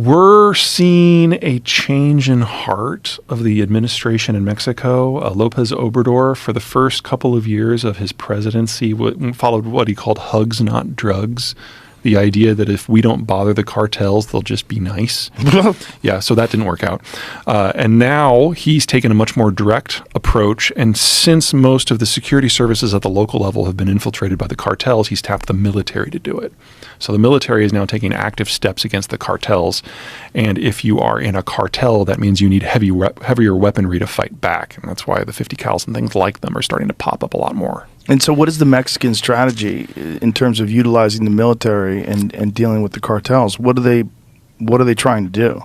We're seeing a change in heart of the administration in Mexico. Lopez Obrador, for the first couple of years of his presidency, followed what he called hugs, not drugs. The idea that if we don't bother the cartels, they'll just be nice. Yeah, so that didn't work out. And now he's taken a much more direct approach. And since most of the security services at the local level have been infiltrated by the cartels, he's tapped the military to do it. So the military is now taking active steps against the cartels. And if you are in a cartel, that means you need heavier weaponry to fight back. And that's why the 50 cals and things like them are starting to pop up a lot more. And so what is the Mexican strategy in terms of utilizing the military and dealing with the cartels? What are they trying to do?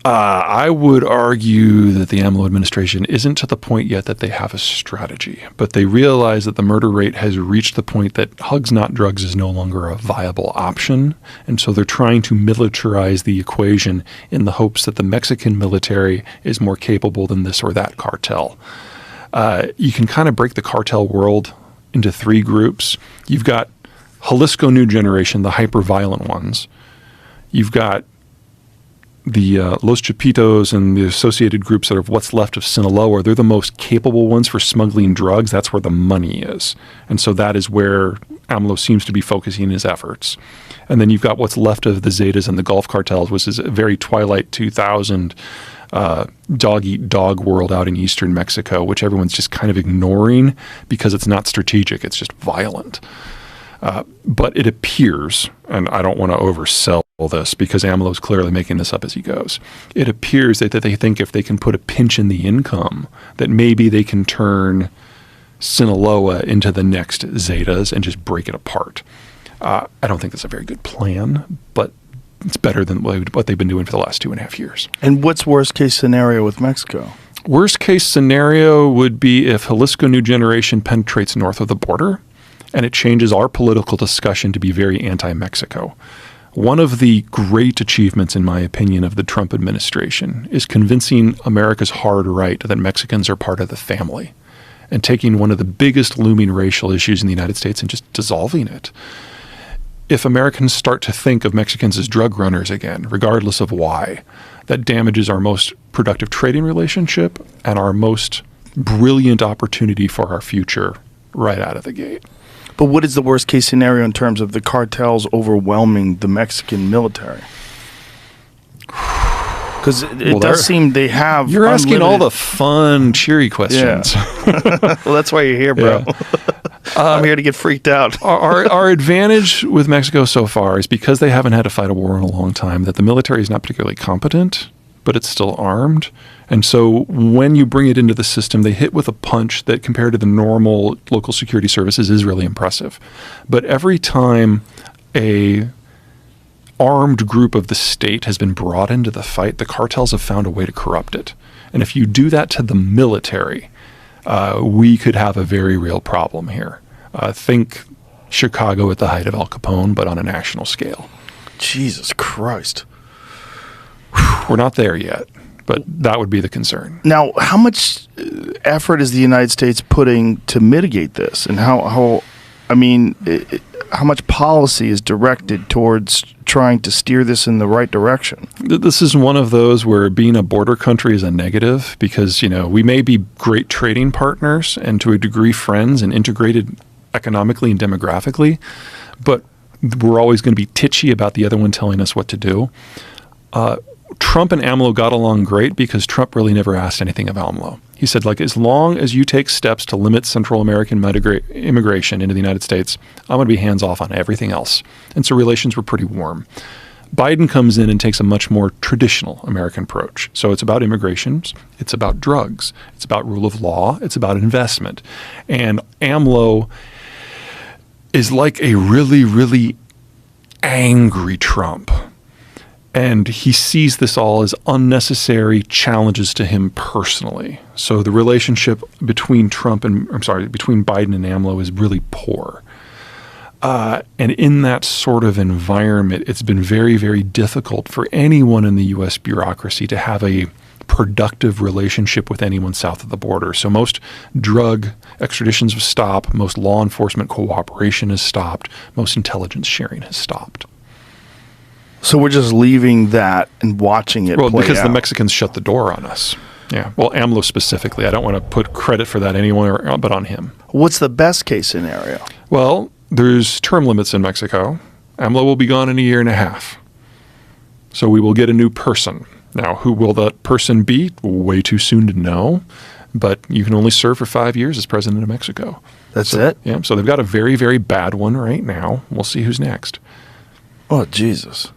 I would argue that the AMLO administration isn't to the point yet that they have a strategy, but they realize that the murder rate has reached the point that hugs, not drugs is no longer a viable option. And so they're trying to militarize the equation in the hopes that the Mexican military is more capable than this or that cartel. You can kind of break the cartel world into three groups. You've got Jalisco New Generation, the hyper-violent ones. You've got the Los Chapitos and the associated groups that are what's left of Sinaloa. They're the most capable ones for smuggling drugs. That's where the money is. And so that is where AMLO seems to be focusing his efforts. And then you've got what's left of the Zetas and the Gulf cartels, which is a very Twilight 2000 dog-eat-dog world out in eastern Mexico, which everyone's just kind of ignoring because it's not strategic. It's just violent. But it appears, and I don't want to oversell this because AMLO's clearly making this up as he goes, it appears that they think if they can put a pinch in the income, that maybe they can turn Sinaloa into the next Zetas and just break it apart. I don't think that's a very good plan, but it's better than what they've been doing for the last 2.5 years. And what's worst case scenario with Mexico? Worst case scenario would be if Jalisco New Generation penetrates north of the border and it changes our political discussion to be very anti-Mexico. One of the great achievements, in my opinion, of the Trump administration is convincing America's hard right that Mexicans are part of the family and taking one of the biggest looming racial issues in the United States and just dissolving it. If Americans start to think of Mexicans as drug runners again, regardless of why, that damages our most productive trading relationship and our most brilliant opportunity for our future right out of the gate. But what is the worst case scenario in terms of the cartels overwhelming the Mexican military? Because it does seem they have. You're asking all the fun, cheery questions. Yeah. Well, that's why you're here, bro. Yeah. I'm here to get freaked out. Our advantage with Mexico so far is because they haven't had to fight a war in a long time, that the military is not particularly competent, but it's still armed. And so when you bring it into the system, they hit with a punch that compared to the normal local security services is really impressive. But every time a armed group of the state has been brought into the fight, the cartels have found a way to corrupt it. And if you do that to the military, we could have a very real problem here. Think Chicago at the height of Al Capone, but on a national scale. Jesus Christ. We're not there yet, but that would be the concern. Now, how much effort is the United States putting to mitigate this? And how much policy is directed towards trying to steer this in the right direction? This is one of those where being a border country is a negative because, we may be great trading partners and to a degree friends and integrated economically and demographically, but we're always going to be titchy about the other one telling us what to do. Trump and AMLO got along great because Trump really never asked anything of AMLO. He said, as long as you take steps to limit Central American immigration into the United States, I'm going to be hands-off on everything else. And so relations were pretty warm. Biden comes in and takes a much more traditional American approach. So it's about immigration, it's about drugs, it's about rule of law, it's about investment. And AMLO is like a really, really angry Trump. And he sees this all as unnecessary challenges to him personally. So the relationship between between Biden and AMLO is really poor. And in that sort of environment, it's been very, very difficult for anyone in the U.S. bureaucracy to have a productive relationship with anyone south of the border. So most drug extraditions have stopped, most law enforcement cooperation has stopped, most intelligence sharing has stopped. So we're just leaving that and watching it Well, play because out. the Mexicans shut the door on us. Yeah. Well, AMLO specifically. I don't want to put credit for that anywhere but on him. What's the best case scenario? Well, there's term limits in Mexico. AMLO will be gone in a year and a half. So we will get a new person. Now, who will that person be? Way too soon to know. But you can only serve for 5 years as president of Mexico. That's it? Yeah. So they've got a very, very bad one right now. We'll see who's next. Oh, Jesus.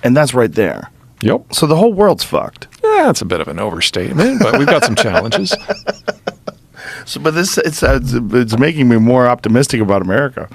And that's right there. Yep. So the whole world's fucked. Yeah, that's a bit of an overstatement, but we've got some challenges. So, but it's making me more optimistic about America.